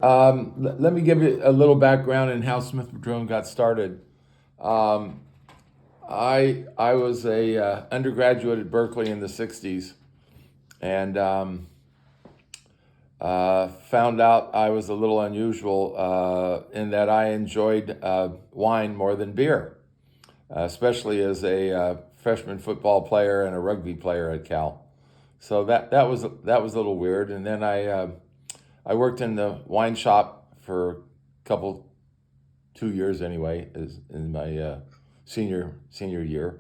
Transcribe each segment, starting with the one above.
Let me give you a little background in how Smith-Madrone got started. Um, I was a undergraduate at Berkeley in the '60s, and found out I was a little unusual in that I enjoyed wine more than beer, especially as a freshman football player and a rugby player at Cal. So that was a little weird. And then I worked in the wine shop for a couple 2 years anyway, is in my senior year,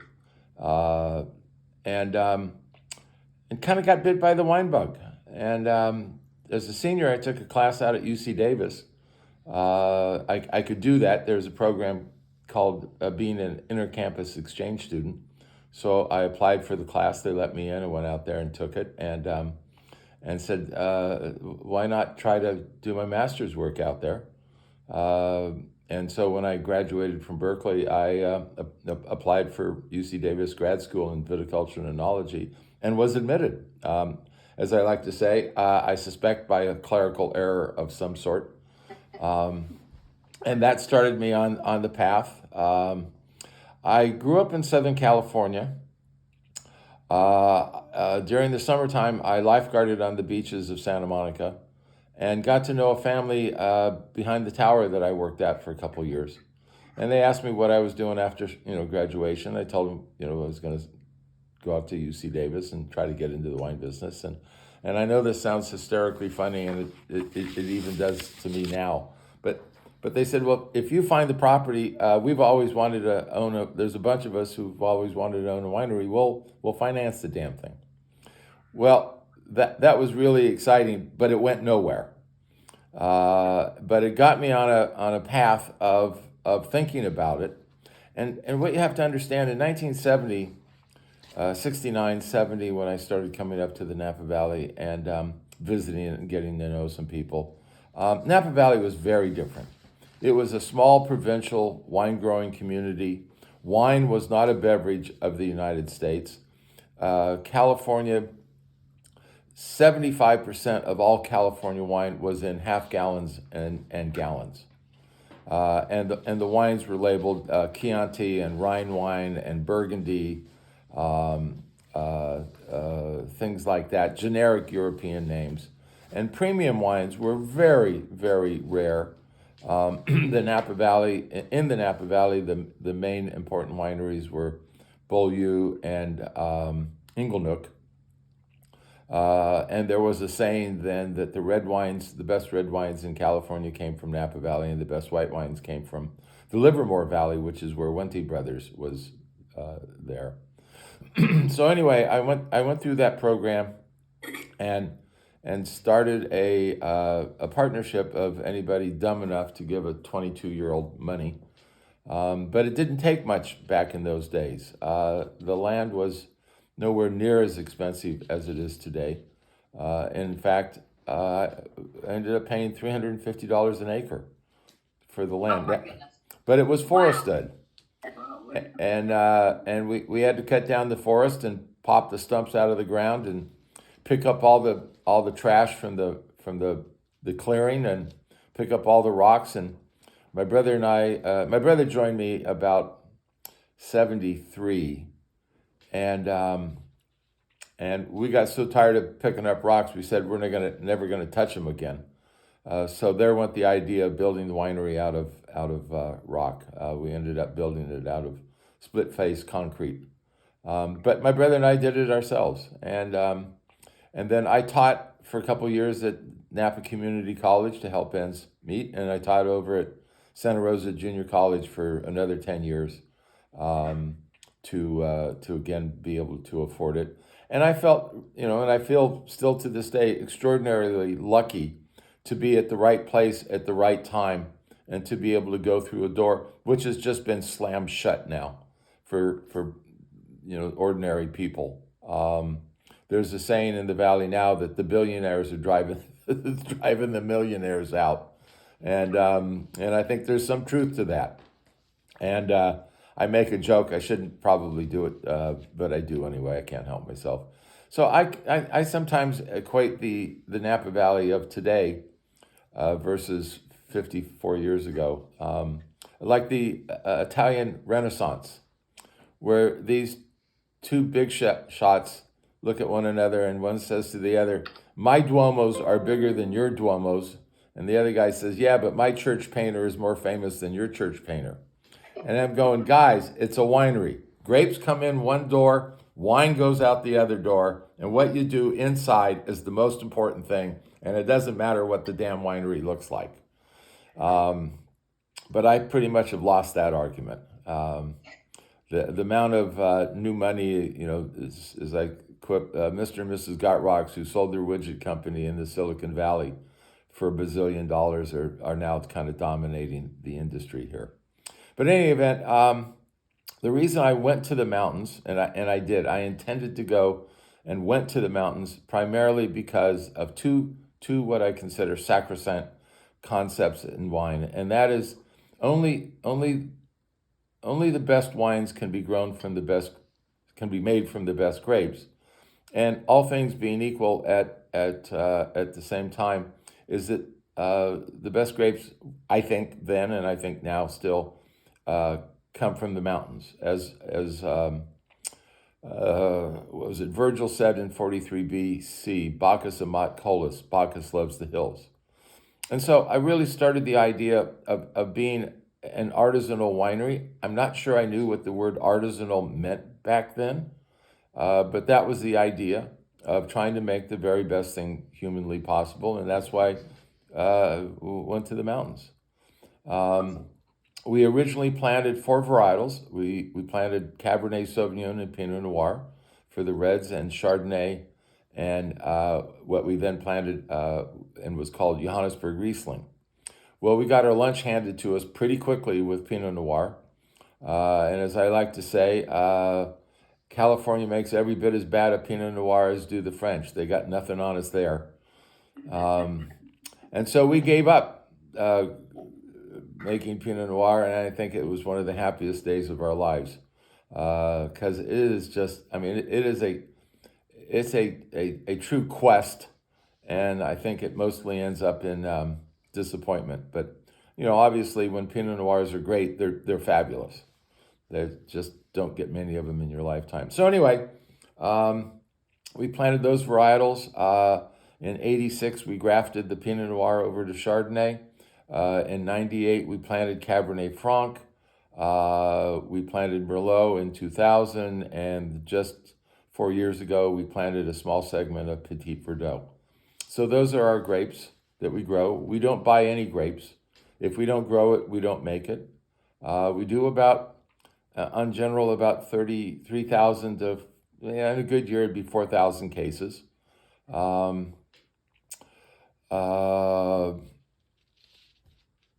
uh, and kind of got bit by the wine bug. And as a senior, I took a class out at UC Davis. I could do that. There's a program called being an intercampus exchange student. So I applied for the class. They let me in. I went out there and took it, and said, why not try to do my master's work out there? Uh, and so when I graduated from Berkeley, I applied for UC Davis grad school in viticulture and enology and was admitted. As I like to say, I suspect by a clerical error of some sort. And that started me on the path. I grew up in Southern California. During the summertime, I lifeguarded on the beaches of Santa Monica and got to know a family behind the tower that I worked at for a couple years. And they asked me what I was doing after graduation. I told them I was going to go up to UC Davis and try to get into the wine business. And I know this sounds hysterically funny, and it even does to me now. But they said, well, if you find the property, we've always wanted to own there's a bunch of us who've always wanted to own a winery. We'll finance the damn thing. Well, that was really exciting, but it went nowhere. But it got me on a path of thinking about it. And what you have to understand, in 1970, 69, 70, when I started coming up to the Napa Valley and visiting and getting to know some people, Napa Valley was very different. It was a small provincial wine growing community. Wine was not a beverage of the United States. California, 75% of all California wine was in half gallons and gallons. And the wines were labeled Chianti and Rhine wine and Burgundy, things like that, generic European names. And premium wines were very, very rare. The Napa Valley, in the Napa Valley, the main important wineries were Beaulieu and Inglenook. And there was a saying then that the best red wines in California came from Napa Valley, and the best white wines came from the Livermore Valley, which is where Wente Brothers was there. So anyway, I went through that program, and started a partnership of anybody dumb enough to give a 22-year-old money. But it didn't take much back in those days. The land was nowhere near as expensive as it is today. In fact, I ended up paying $350 an acre for the land. But it was forested. And we had to cut down the forest and pop the stumps out of the ground and pick up all the trash from the clearing and pick up all the rocks. And my brother and my brother joined me about 73, and we got so tired of picking up rocks, we said we're never gonna touch them again. So there went the idea of building the winery out of rock. We ended up building it out of split face concrete. But my brother and I did it ourselves, and then I taught for a couple of years at Napa Community College to help ends meet, and I taught over at Santa Rosa Junior College for another 10 years, to again be able to afford it. And I felt, and I feel still to this day extraordinarily lucky to be at the right place at the right time and to be able to go through a door which has just been slammed shut now for ordinary people. There's a saying in the Valley now that the billionaires are driving driving the millionaires out, and I think there's some truth to that. And I make a joke. I shouldn't probably do it, but I do anyway. I can't help myself. So I sometimes equate the Napa Valley of today versus 54 years ago. Like the Italian Renaissance, where these two big shots look at one another and one says to the other, my Duomos are bigger than your Duomos. And the other guy says, yeah, but my church painter is more famous than your church painter. And I'm going, guys, it's a winery. Grapes come in one door, wine goes out the other door, and what you do inside is the most important thing, and it doesn't matter what the damn winery looks like. But I pretty much have lost that argument. The amount of new money, is I quote Mr. and Mrs. Gotrocks, who sold their widget company in the Silicon Valley for $1 billion, are now kind of dominating the industry here. But in any event, the reason I went to the mountains, and I intended to go and went to the mountains primarily because of two what I consider sacrosanct concepts in wine, and that is only the best wines can be made from the best grapes, and all things being equal at the same time, is that the best grapes, I think then and I think now still, come from the mountains, as what was it? Virgil said in 43 BC, Bacchus amat colis, Bacchus loves the hills. And so I really started the idea of being an artisanal winery. I'm not sure I knew what the word artisanal meant back then, but that was the idea of trying to make the very best thing humanly possible, and that's why we went to the mountains. We originally planted 4 varietals. We planted Cabernet Sauvignon and Pinot Noir for the reds, and Chardonnay, and what we then planted and was called Johannesburg Riesling. Well, we got our lunch handed to us pretty quickly with Pinot Noir. And as I like to say, California makes every bit as bad a Pinot Noir as do the French. They got nothing on us there. And so we gave up making Pinot Noir, and I think it was one of the happiest days of our lives. Because it is just, it's a true quest, and I think it mostly ends up in disappointment. But obviously, when Pinot Noirs are great, they're fabulous. They just don't get many of them in your lifetime. So anyway, we planted those varietals. In '86, we grafted the Pinot Noir over to Chardonnay. In '98, we planted Cabernet Franc. We planted Merlot in 2000, and just 4 years ago, we planted a small segment of Petit Verdot. So those are our grapes that we grow. We don't buy any grapes. If we don't grow it, we don't make it. We do about, on general, about 33,000 to, in a good year, it'd be 4,000 cases.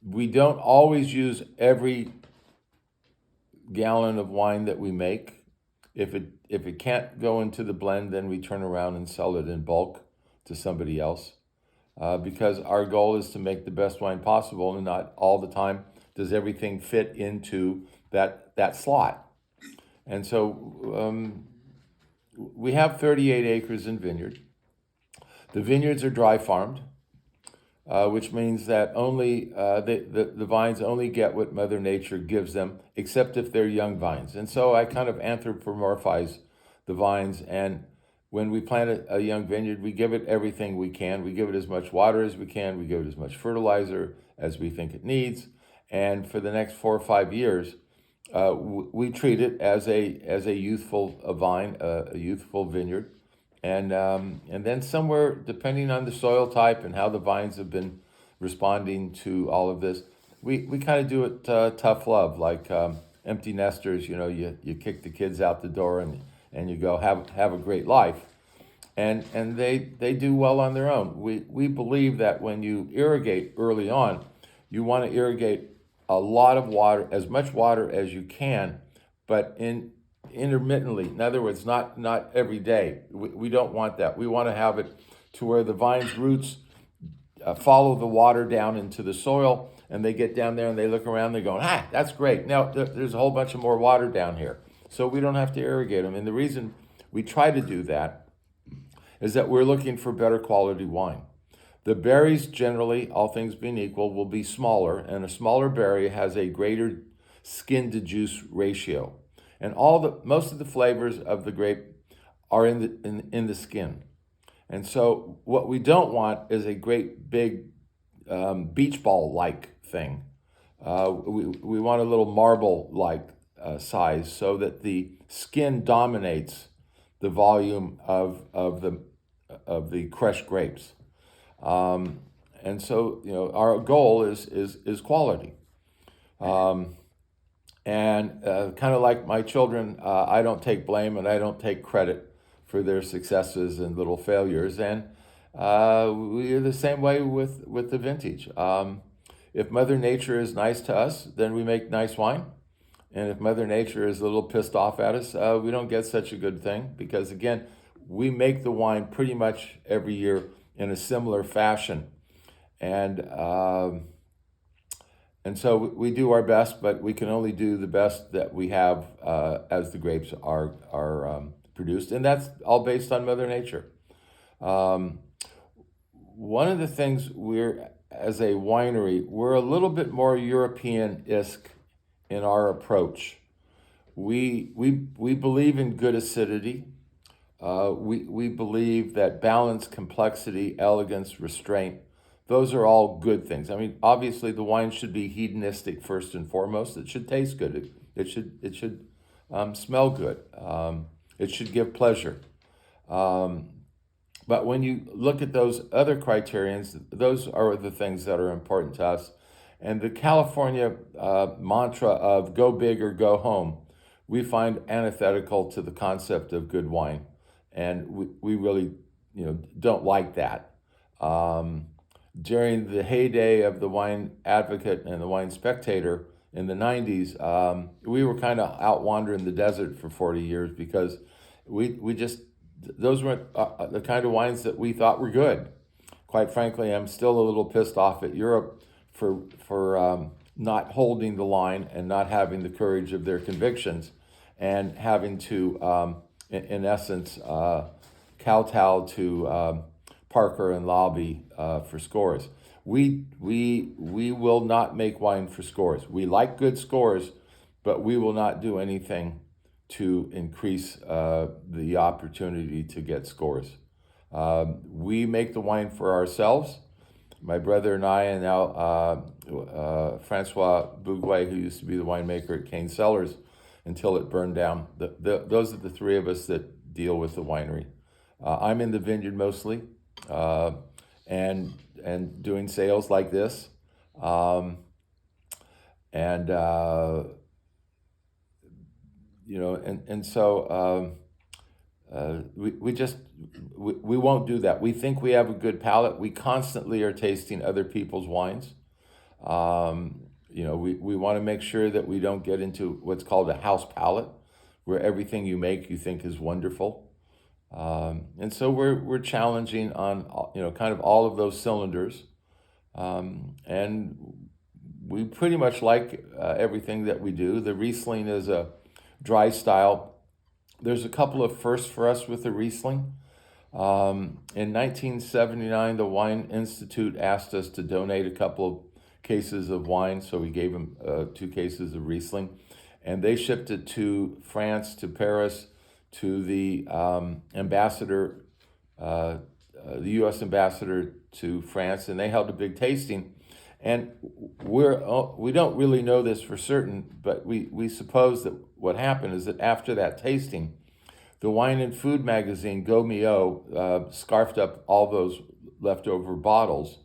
We don't always use every gallon of wine that we make. If it can't go into the blend, then we turn around and sell it in bulk to somebody else. Because our goal is to make the best wine possible, and not all the time does everything fit into that slot. And so we have 38 acres in vineyard. The vineyards are dry farmed, which means that only the vines only get what Mother Nature gives them, except if they're young vines. And so I kind of anthropomorphize the vines, and when we plant a young vineyard, we give it everything we can. We give it as much water as we can. We give it as much fertilizer as we think it needs. And for the next 4 or 5 years, we treat it as a youthful vine, a youthful vineyard. And then somewhere, depending on the soil type and how the vines have been responding to all of this, we kind of do it tough love, like empty nesters. You kick the kids out the door and you go have a great life, and they do well on their own. We believe that when you irrigate early on, you want to irrigate a lot of water, as much water as you can, but intermittently. In other words, not every day. We don't want that. We want to have it to where the vine's roots follow the water down into the soil, and they get down there and they look around, they're going, that's great. Now there's a whole bunch of more water down here. So we don't have to irrigate them. And the reason we try to do that is that we're looking for better quality wine. The berries generally, all things being equal, will be smaller, and a smaller berry has a greater skin to juice ratio. And most of the flavors of the grape are in the skin. And so what we don't want is a great big beach ball like thing. We want a little marble like size so that the skin dominates the volume of the crushed grapes. And so, our goal is quality. And kind of like my children, I don't take blame and I don't take credit for their successes and little failures. And we're the same way with the vintage. If Mother Nature is nice to us, then we make nice wine. And if Mother Nature is a little pissed off at us, we don't get such a good thing because, again, we make the wine pretty much every year in a similar fashion. And so we do our best, but we can only do the best that we have as the grapes are produced. And that's all based on Mother Nature. One of the things as a winery, we're a little bit more European-esque in our approach. We believe in good acidity. We believe that balance, complexity, elegance, restraint, those are all good things. I mean, obviously the wine should be hedonistic first and foremost. It should taste good. It should smell good. It should give pleasure. But when you look at those other criterions, those are the things that are important to us. And the California mantra of go big or go home, we find antithetical to the concept of good wine. And we really, don't like that. During the heyday of the Wine Advocate and the Wine Spectator in the 90s, we were kind of out wandering the desert for 40 years because those weren't the kind of wines that we thought were good. Quite frankly, I'm still a little pissed off at Europe for not holding the line and not having the courage of their convictions and having to, in essence, kowtow to Parker and lobby for scores. We will not make wine for scores. We like good scores, but we will not do anything to increase the opportunity to get scores. We make the wine for ourselves. My brother and I, and now Francois Bougouet, who used to be the winemaker at Kane Cellars until it burned down. Those are the three of us that deal with the winery. I'm in the vineyard mostly, and doing sales like this, so we won't do that. We think we have a good palate. We constantly are tasting other people's wines. We want to make sure that we don't get into what's called a house palate, where everything you make you think is wonderful. And so we're challenging on kind of all of those cylinders, and we pretty much like everything that we do. The Riesling is a dry style. There's a couple of firsts for us with the Riesling. In 1979, the Wine Institute asked us to donate a couple of cases of wine, so we gave them 2 cases of Riesling, and they shipped it to France, to Paris, to the ambassador, the U.S. ambassador to France, and they held a big tasting. And we don't really know this for certain, but we suppose that what happened is that after that tasting, the Wine and Food magazine, Go Mio, scarfed up all those leftover bottles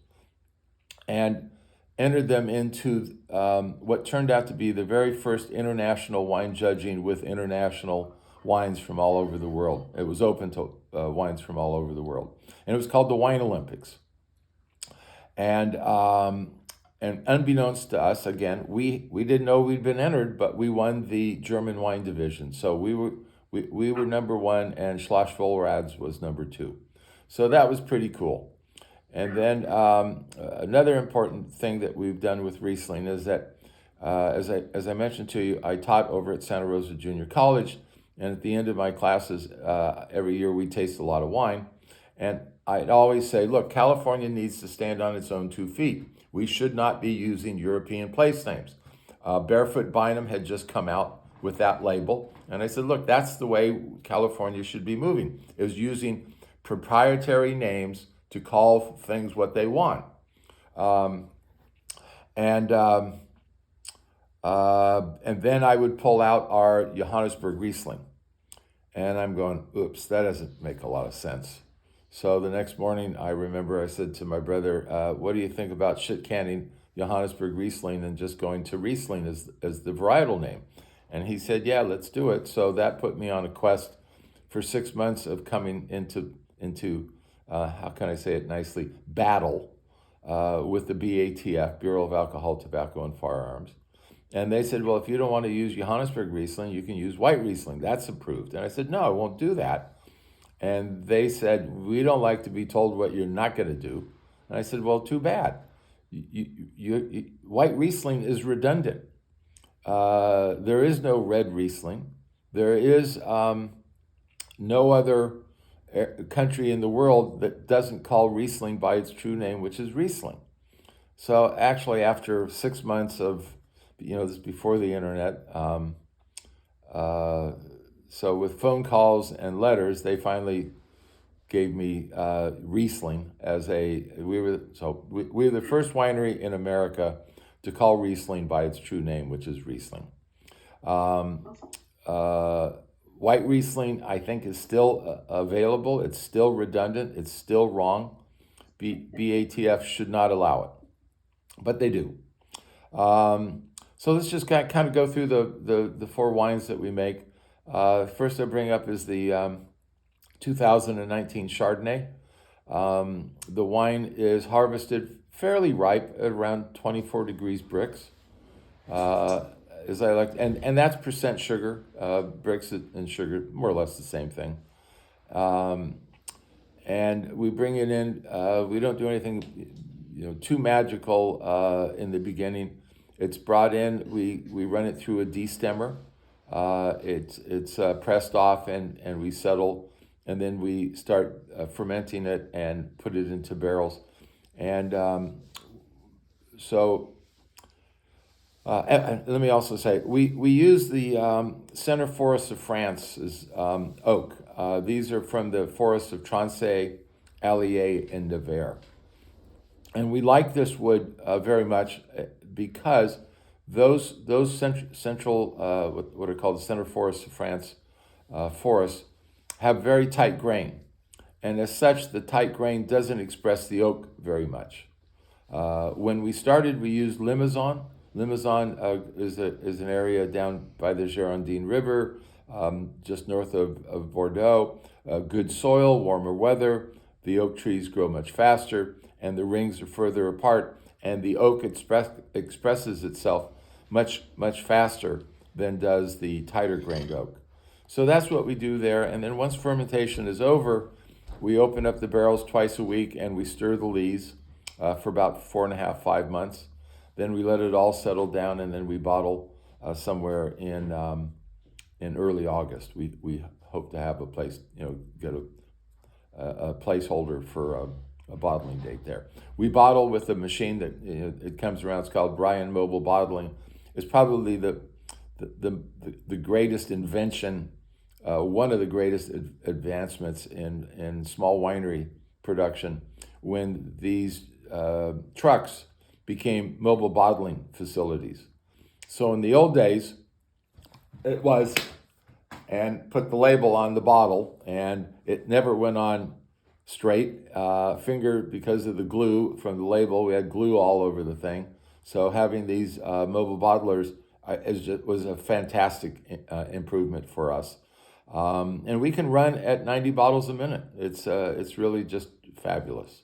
and entered them into what turned out to be the very first international wine judging with international wines from all over the world. It was open to wines from all over the world. And it was called the Wine Olympics. And unbeknownst to us, again, we didn't know we'd been entered, but we won the German wine division. So we were number 1, and Schloss-Vollrads was number 2. So that was pretty cool. And then another important thing that we've done with Riesling is that, as I mentioned to you, I taught over at Santa Rosa Junior College, and at the end of my classes, every year we taste a lot of wine. And I'd always say, look, California needs to stand on its own 2 feet. We should not be using European place names. Barefoot Bynum had just come out with that label. And I said, look, that's the way California should be moving. It was using proprietary names to call things what they want. And then I would pull out our Johannesburg Riesling. And I'm going, oops, that doesn't make a lot of sense. So the next morning, I remember I said to my brother, what do you think about shit canning Johannesburg Riesling and just going to Riesling as the varietal name? And he said, yeah, let's do it. So that put me on a quest for 6 months of coming into how can I say it nicely, battle with the BATF, Bureau of Alcohol, Tobacco, and Firearms. And they said, well, if you don't want to use Johannesburg Riesling, you can use white Riesling. That's approved. And I said, no, I won't do that. And they said, we don't like to be told what you're not going to do. And I said, well, too bad. White Riesling is redundant. There is no red Riesling. There is no other country in the world that doesn't call Riesling by its true name, which is Riesling. So actually, after 6 months of, this is before the internet, so with phone calls and letters, they finally gave me Riesling as we were the first winery in America to call Riesling by its true name, which is Riesling. White Riesling, I think, is still available. It's still redundant. It's still wrong. BATF should not allow it, but they do. So let's just kind of go through the 4 wines that we make. First I bring up is the 2019 Chardonnay. The wine is harvested fairly ripe at around 24 degrees Brix. As I like, and that's percent sugar. Brix and sugar, more or less the same thing. And we bring it in. We don't do anything, too magical in the beginning. It's brought in. We run it through a destemmer. It's pressed off and we settle, and then we start fermenting it and put it into barrels. And let me also say, we use the Center Forests of France's oak. These are from the forests of Trancé, Allier, and Nevers. And we like this wood very much because those central, what are called the Center Forests of France forests, have very tight grain. And as such, the tight grain doesn't express the oak very much. When we started, we used Limousin. Limousin is an area down by the Girondine River, just north of Bordeaux. Good soil, warmer weather, the oak trees grow much faster, and the rings are further apart, and the oak expresses itself much faster than does the tighter grained oak. So that's what we do there, and then once fermentation is over, we open up the barrels twice a week and we stir the lees for about 4.5, 5 months. Then we let it all settle down, and then we bottle somewhere in early August. We hope to have a place, get a placeholder for a bottling date there. We bottle with a machine that it comes around. It's called Brian Mobile Bottling. It's probably the greatest invention, one of the greatest advancements in small winery production, when these trucks became mobile bottling facilities. So in the old days, it was, and put the label on the bottle, and it never went on straight. Finger, because of the glue from the label, we had glue all over the thing. So having these mobile bottlers was a fantastic improvement for us. And we can run at 90 bottles a minute. It's really just fabulous.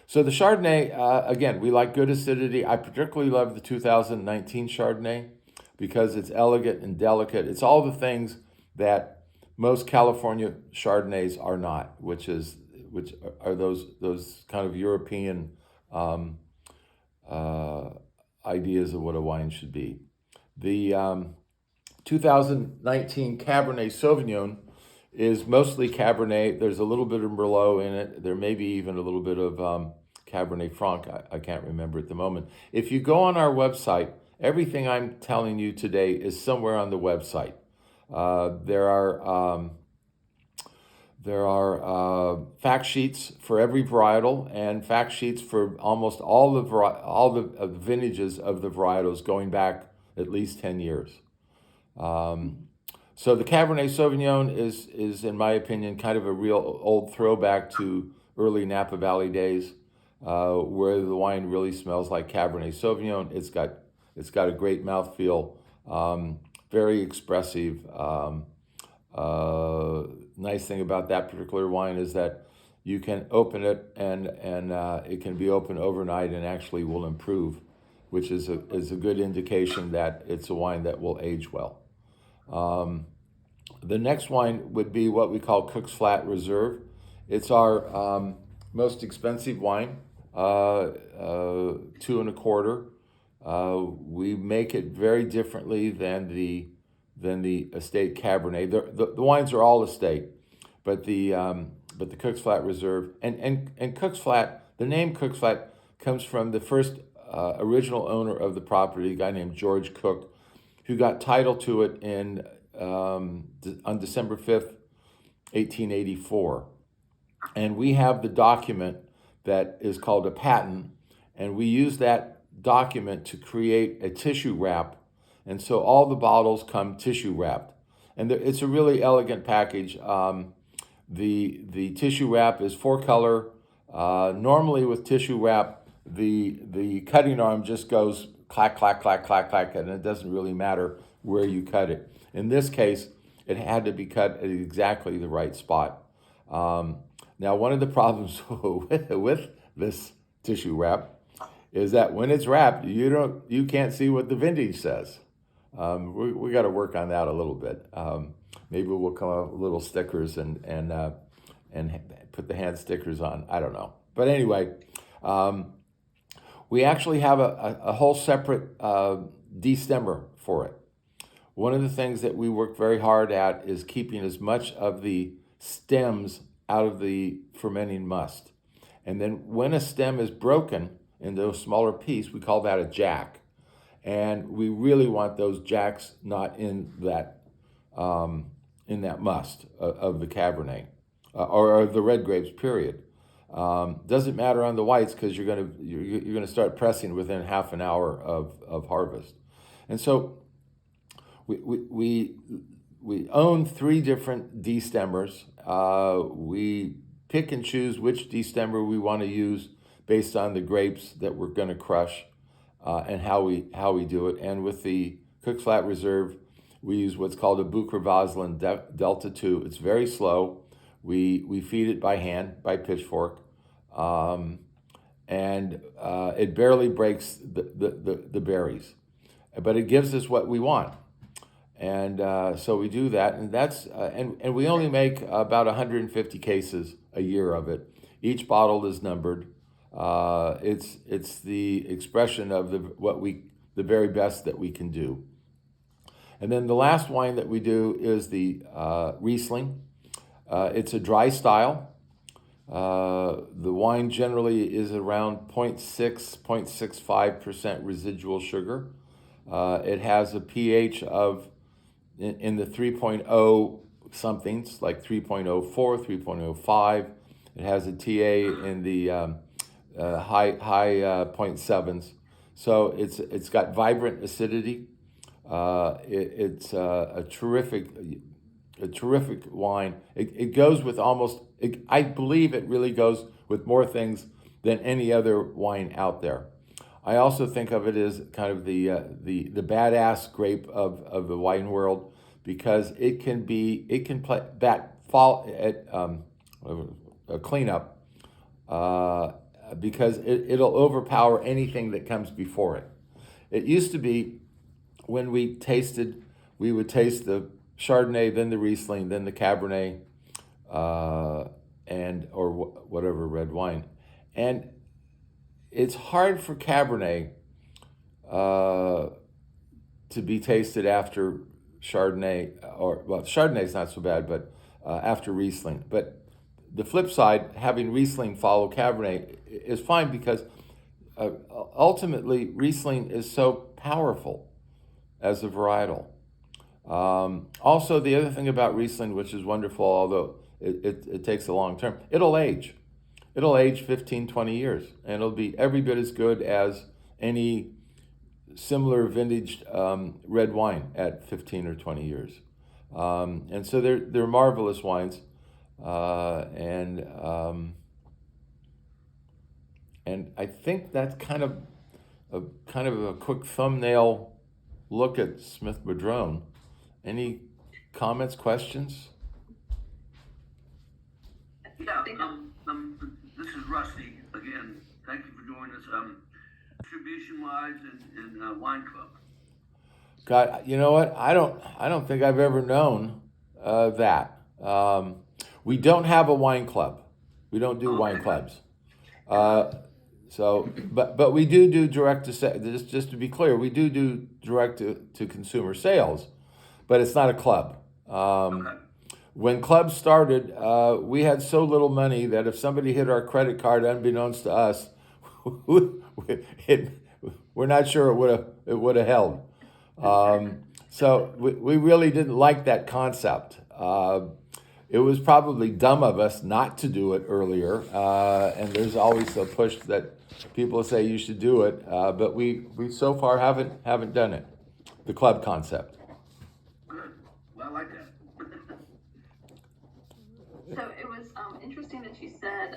So the Chardonnay, again, we like good acidity. I particularly love the 2019 Chardonnay because it's elegant and delicate. It's all the things that most California Chardonnays are not, which are those kind of European ideas of what a wine should be. The 2019 Cabernet Sauvignon is mostly Cabernet. There's a little bit of Merlot in it. There may be even a little bit of Cabernet Franc. I can't remember at the moment. If you go on our website, everything I'm telling you today is somewhere on the website. There are fact sheets for every varietal and fact sheets for almost all the vintages of the varietals going back at least 10 years. So the Cabernet Sauvignon is, in my opinion, kind of a real old throwback to early Napa Valley days, where the wine really smells like Cabernet Sauvignon. It's got a great mouthfeel, very expressive. Nice thing about that particular wine is that you can open it and it can be open overnight and actually will improve, which is a good indication that it's a wine that will age well. The next wine would be what we call Cook's Flat Reserve. It's our most expensive wine, 2 1/4. We make it very differently than the estate Cabernet. The wines are all estate, but the Cook's Flat Reserve and Cook's Flat. The name Cook's Flat comes from the first original owner of the property, a guy named George Cook, who got title to it on December 5th, 1884. And we have the document that is called a patent, and we use that document to create a tissue wrap. And so all the bottles come tissue wrapped. And it's a really elegant package. The tissue wrap is 4-color. Normally with tissue wrap, the cutting arm just goes clack, clack, clack, clack, clack, and it doesn't really matter where you cut it. In this case, it had to be cut at exactly the right spot. Now, one of the problems with this tissue wrap is that when it's wrapped, you can't see what the vintage says. We got to work on that a little bit. Maybe we'll come up with little stickers and put the hand stickers on. I don't know. But anyway, we actually have a whole separate destemmer for it. One of the things that we work very hard at is keeping as much of the stems out of the fermenting must. And then when a stem is broken into a smaller piece, we call that a jack. And we really want those jacks not in that must of the Cabernet or the red grapes. Period. Doesn't matter on the whites because you're gonna start pressing within half an hour of harvest. And so we own 3 different destemmers. We pick and choose which destemmer we want to use based on the grapes that we're going to crush. And how we do it. And with the Cook's Flat Reserve, we use what's called a Bucher-Vaslin Delta 2. It's very slow. We feed it by hand, by pitchfork, and it barely breaks the berries, but it gives us what we want. And so we do that, and that's and we only make about 150 cases a year of it. Each bottle is numbered. It's the expression of the very best that we can do. And then the last wine that we do is the Riesling. It's a dry style. The wine generally is around 0.6, 0.65% residual sugar. It has a pH of in the 3.0 somethings, like 3.04, 3.05. It has a TA in the high 0.7s. So it's got vibrant acidity. It's a terrific wine. It goes with I believe it really goes with more things than any other wine out there. I also think of it as kind of the badass grape of the wine world, because it can fall at a cleanup because it'll overpower anything that comes before it. It used to be when we would taste the Chardonnay, then the Riesling, then the Cabernet, or whatever red wine, and it's hard for Cabernet to be tasted after Chardonnay, Chardonnay's not so bad, but after Riesling. But the flip side, having Riesling follow Cabernet is fine because ultimately Riesling is so powerful as a varietal. Also, the other thing about Riesling, which is wonderful, although it takes a long term, it'll age. It'll age 15, 20 years, and it'll be every bit as good as any similar vintage red wine at 15 or 20 years. And so they're marvelous wines. And I think that's kind of a quick thumbnail look at Smith-Madrone. Any comments, questions? Yeah, this is Rusty again. Thank you for joining us. Distribution-wise and wine club. God, you know what? I don't think I've ever known that. We don't have a wine club. We don't do wine clubs. But we do direct to just to be clear, we do direct to consumer sales, but it's not a club. When clubs started, we had so little money that if somebody hit our credit card unbeknownst to us, we're not sure it would have held. So we really didn't like that concept. It was probably dumb of us not to do it earlier, and there's always a push that people say you should do it, but we so far haven't done it. The club concept. Good. Well, I like that. So it was interesting that you said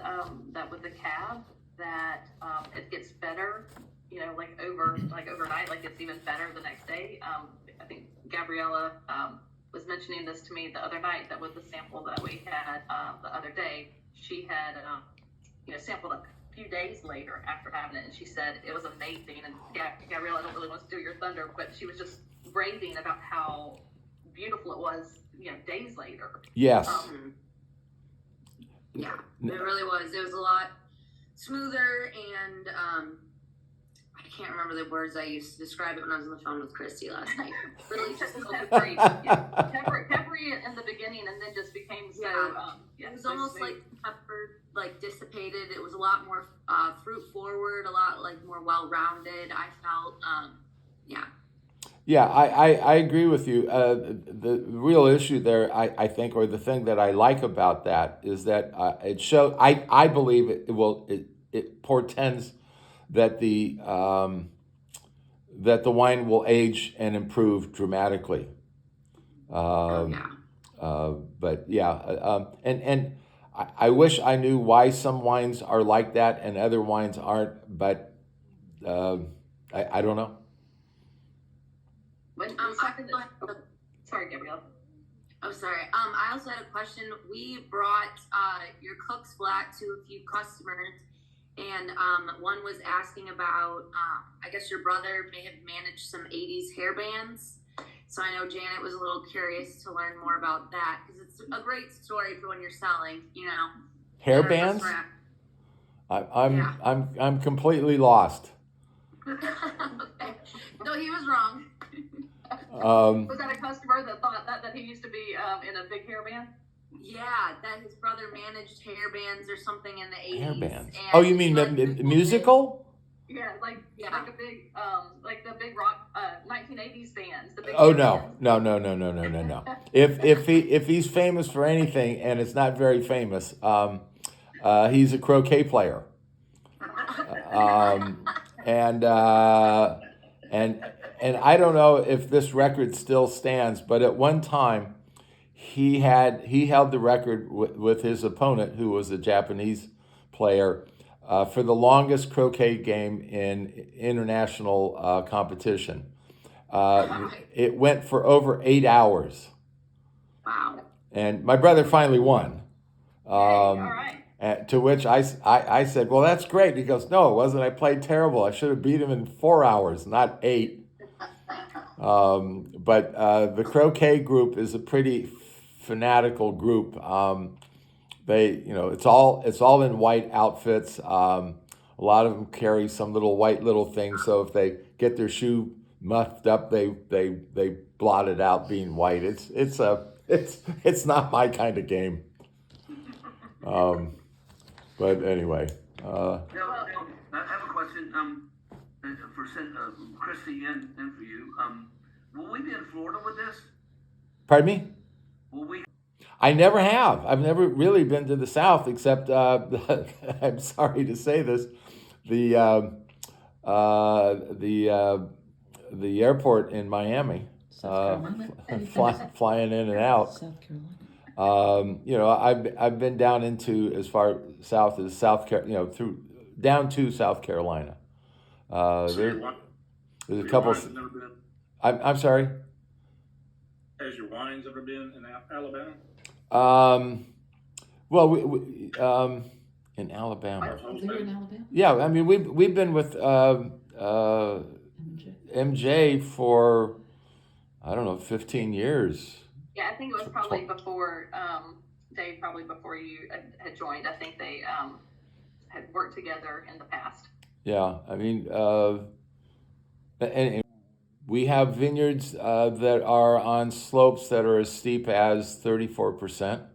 that with the cab that it gets better, like overnight, like it's even better the next day. I think Gabriella was mentioning this to me the other night, that with the sample that we had the other day, she had sampled a few days later after having it, and she said it was amazing. And Gabriella, I don't really want to steal your thunder, but she was just raving about how beautiful it was, days later. Yes. Yeah, it really was. It was a lot smoother, and I can't remember the words I used to describe it when I was on the phone with Christy last night. Really just peppery, peppery in the beginning, and then just became so. It was almost smooth. Like pepper, like dissipated. It was a lot more fruit forward, a lot like more well rounded. I felt, Yeah, I agree with you. The real issue there, I think, or the thing that I like about that is that it shows. I believe it portends that the wine will age and improve dramatically. But yeah, and I wish I knew why some wines are like that and other wines aren't. But I don't know. Sorry, Gabrielle. Oh, sorry. I also had a question. We brought your Cook's Flat to a few customers, and one was asking about, I guess your brother may have managed some 80s hair bands. So I know Janet was a little curious to learn more about that, because it's a great story for when you're selling, Hair bands? I'm completely lost. Okay. No, he was wrong. Was that a customer that thought that he used to be in a big hair band? Yeah, that his brother managed hair bands or something in the 80s. Hair bands. Oh, you mean the musical? Yeah, like a big like the big rock 1980s bands. The big No. If he's famous for anything, and it's not very famous, he's a croquet player. And I don't know if this record still stands, but at one time he held the record with his opponent, who was a Japanese player, for the longest croquet game in international competition. It went for over 8 hours. Wow. And my brother finally won. All right. To which I said, well, that's great. He goes, no, it wasn't. I played terrible. I should have beat him in 4 hours, not 8. But the croquet group is a pretty fanatical group. It's all in white outfits. A lot of them carry some little things. So if they get their shoe muffed up, they blot it out being white. It's it's not my kind of game. But anyway, Now, I have a question for Christy and for you. Will we be in Florida with this? pardon me? Will we? I never have. I've never really been to the South, except I'm sorry to say this, the airport in Miami, flying in and out. South Carolina. You know, I've been down into as far south as through down to South Carolina. There's a couple. I'm sorry. Has your wines ever been in Alabama? Well, we in Alabama. They were in Alabama? Yeah, I mean we've been with MJ for I don't know 15 years. Yeah, I think it was probably before Dave, probably before you had joined. I think they had worked together in the past. Yeah, I mean, and we have vineyards that are on slopes that are as steep as 34%.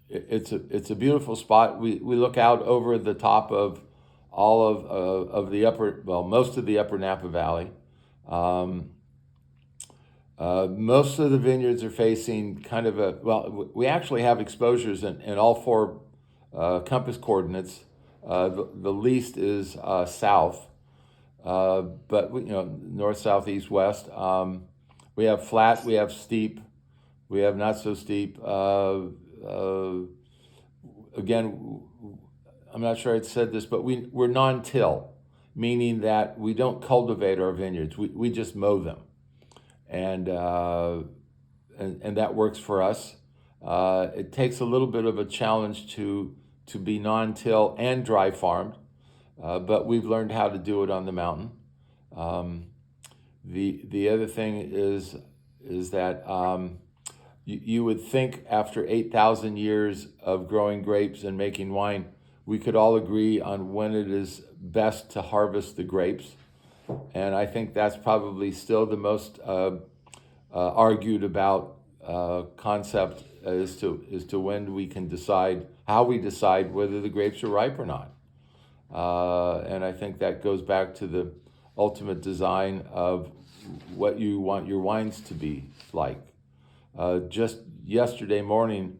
It's a beautiful spot. We look out over the top of all of the most of the upper Napa Valley. Most of the vineyards are facing kind of we actually have exposures in all four compass coordinates. The least is south, but north, south, east, west. We have flat, we have steep, we have not so steep. Again, I'm not sure I'd said this, but we're non-till, meaning that we don't cultivate our vineyards. We just mow them. And that works for us. It takes a little bit of a challenge to be non-till and dry farmed, but we've learned how to do it on the mountain. The other thing is that you would think after 8,000 years of growing grapes and making wine, we could all agree on when it is best to harvest the grapes. And I think that's probably still the most argued about concept as to when we can decide, how we decide whether the grapes are ripe or not. And I think that goes back to the ultimate design of what you want your wines to be like. Just yesterday morning,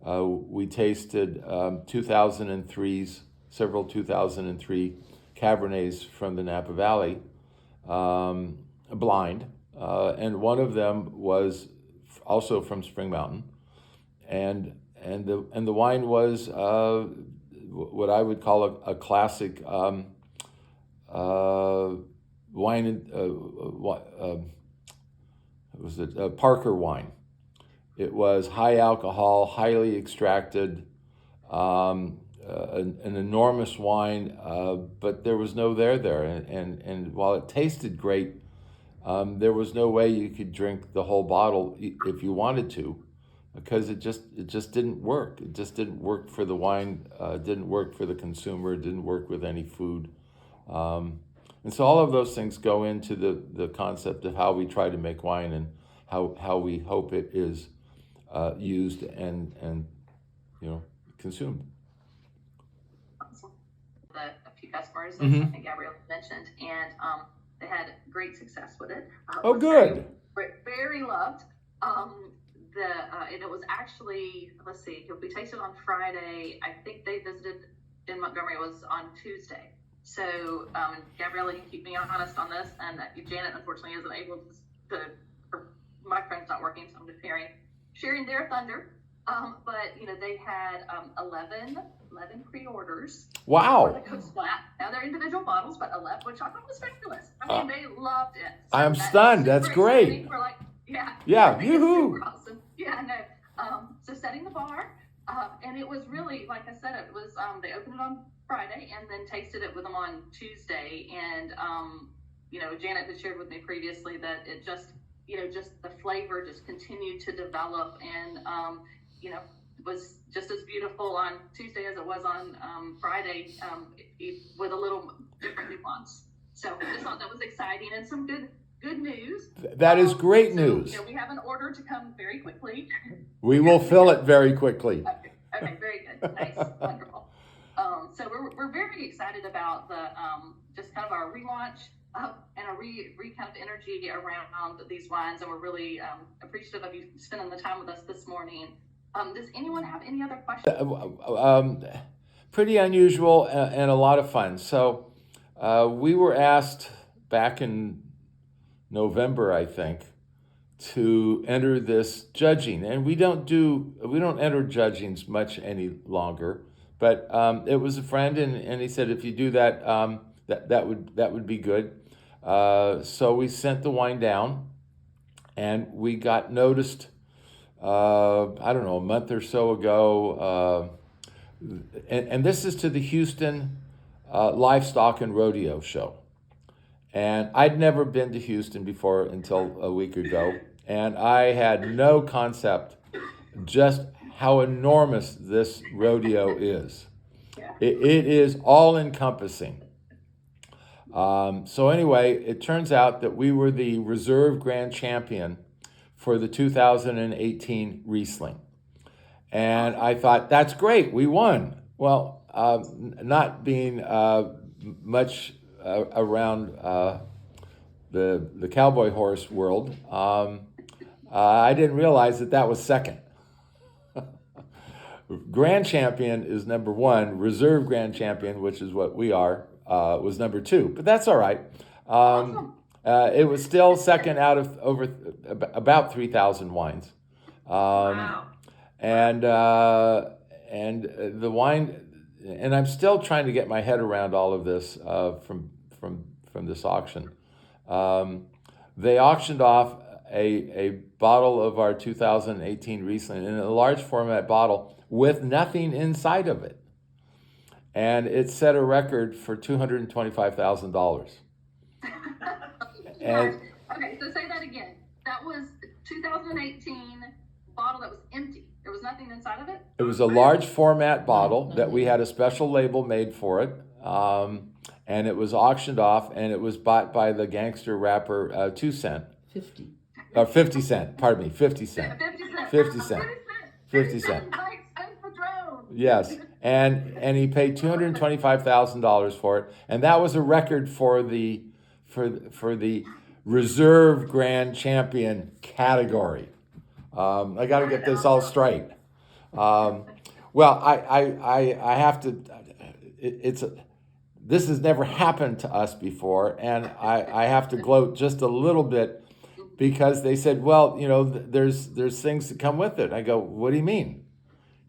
we tasted 2003s, several 2003 Cabernets from the Napa Valley, blind, and one of them was also from Spring Mountain, and the wine was what I would call a classic wine. Was it Parker wine? It was high alcohol, highly extracted. An enormous wine, but there was no there, and while it tasted great, there was no way you could drink the whole bottle if you wanted to, because it just didn't work. It just didn't work for the wine. Didn't work for the consumer. It didn't work with any food, and so all of those things go into the concept of how we try to make wine and how we hope it is used and consumed. A few customers, as Mm-hmm. I think Gabrielle mentioned, and they had great success with it. Oh, Was good. Very loved. And it was actually, let's see, we tasted on Friday. I think they visited in Montgomery. It was on Tuesday. So Gabrielle, you keep me honest on this, and Janet unfortunately isn't able to her microphone's not working, so I'm just sharing their thunder. But they had 11 pre-orders. Wow. For the Coast Flat. Now they're individual bottles, but 11, which I thought was fabulous. I mean, they loved it. So I am stunned. That's great. We're like, Yeah, I think it's yoo-hoo. super awesome. Yeah, no. So setting the bar, and it was really, like I said, it was. They opened it on Friday and then tasted it with them on Tuesday, and Janet had shared with me previously that it just the flavor just continued to develop, and was just as beautiful on Tuesday as it was on Friday, with a little different nuance. So I just thought that was exciting and some good news. That is great So, news. we have an order to come very quickly. We will fill it very quickly. Okay, very good. Nice, wonderful. So we're very excited about the just kind of our relaunch and a re kind of energy around these wines, and we're really appreciative of you spending the time with us this morning. Does anyone have any other questions? Pretty unusual and a lot of fun. So we were asked back in November, I think, to enter this judging, and we don't enter judgings much any longer. But it was a friend, and he said if you do that, that would be good. So we sent the wine down, and we got noticed. I don't know, a month or so ago, and this is to the Houston Livestock and Rodeo Show. And I'd never been to Houston before until a week ago, and I had no concept just how enormous this rodeo is. It is all-encompassing. So anyway, it turns out that we were the reserve grand champion for the 2018 Riesling. And I thought, that's great, we won. Well, not being much around the cowboy horse world, I didn't realize that was second. Grand champion is number one. Reserve grand champion, which is what we are, was number two. But that's all right. Awesome. It was still second out of about 3,000 wines. Wow. And the wine, and I'm still trying to get my head around all of this from this auction. They auctioned off a bottle of our 2018 Riesling in a large format bottle with nothing inside of it. And it set a record for $225,000. And okay, so say that again. That was 2018 bottle that was empty. There was nothing inside of it? it was a large format bottle that we had a special label made for it. And it was auctioned off, and it was bought by the gangster rapper 2 Cent. 50. Or 50 Cent, pardon me, 50 Cent. 50 cents. 50 cent. 50 cent. Like Smith-Madrone. Yes, and he paid $225,000 for it, and that was a record for the reserve grand champion category. I got to get this all straight. Well, I have to. This has never happened to us before, and I have to gloat just a little bit because they said, well, there's things that come with it. I go, what do you mean?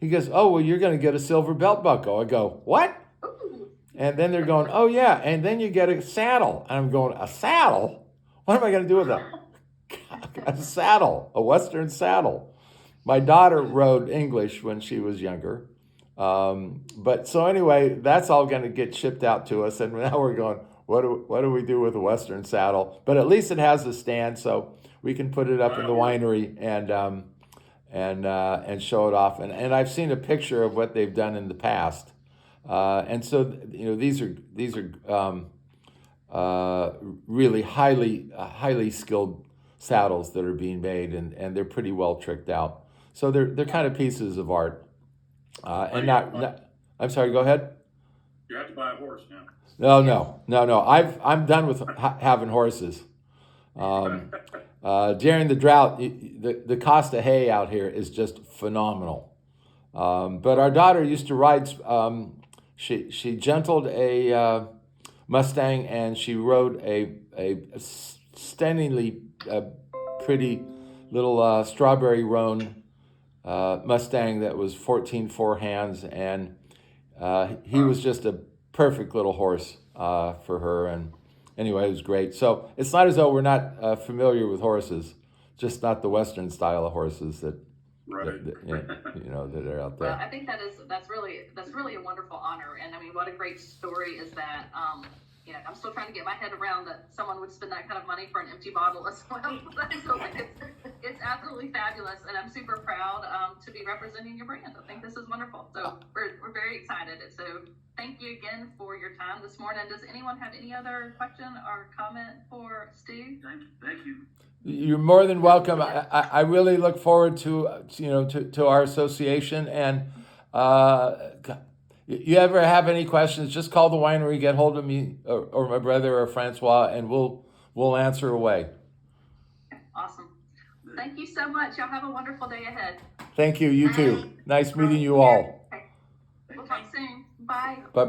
He goes, oh, well, you're going to get a silver belt buckle. I go, what? And then they're going, oh, yeah, and then you get a saddle. And I'm going, a saddle? What am I going to do with a saddle, a Western saddle? My daughter rode English when she was younger. But so anyway, that's all going to get shipped out to us. And now we're going, what do we do with a Western saddle? But at least it has a stand, so we can put it up in the winery and show it off. And I've seen a picture of what they've done in the past. And so these are really highly skilled saddles that are being made, and they're pretty well tricked out. So they're kind of pieces of art. And not I'm sorry, go ahead. You have to buy a horse now. No. I'm done with having horses. During the drought, the cost of hay out here is just phenomenal. But our daughter used to ride. She gentled a Mustang, and she rode a stunningly pretty little strawberry roan Mustang that was 14 4-hands, and he was just a perfect little horse for her. And anyway, it was great. So it's not as though we're not familiar with horses, just not the Western style of horses that are out there. Well, I think that's really a wonderful honor, and I mean, what a great story is that. I'm still trying to get my head around that someone would spend that kind of money for an empty bottle as well. So it's absolutely fabulous, and I'm super proud to be representing your brand. I think this is wonderful. So we're very excited. So thank you again for your time this morning. Does anyone have any other question or comment for Stu? Thank you. You're more than welcome. I really look forward to to our association, and you ever have any questions, just call the winery, get hold of me or my brother or Francois, and we'll answer away. Awesome. Thank you so much. Y'all have a wonderful day ahead. Thank you. You too. Nice meeting you all. Okay. We'll talk soon. Bye. Bye bye.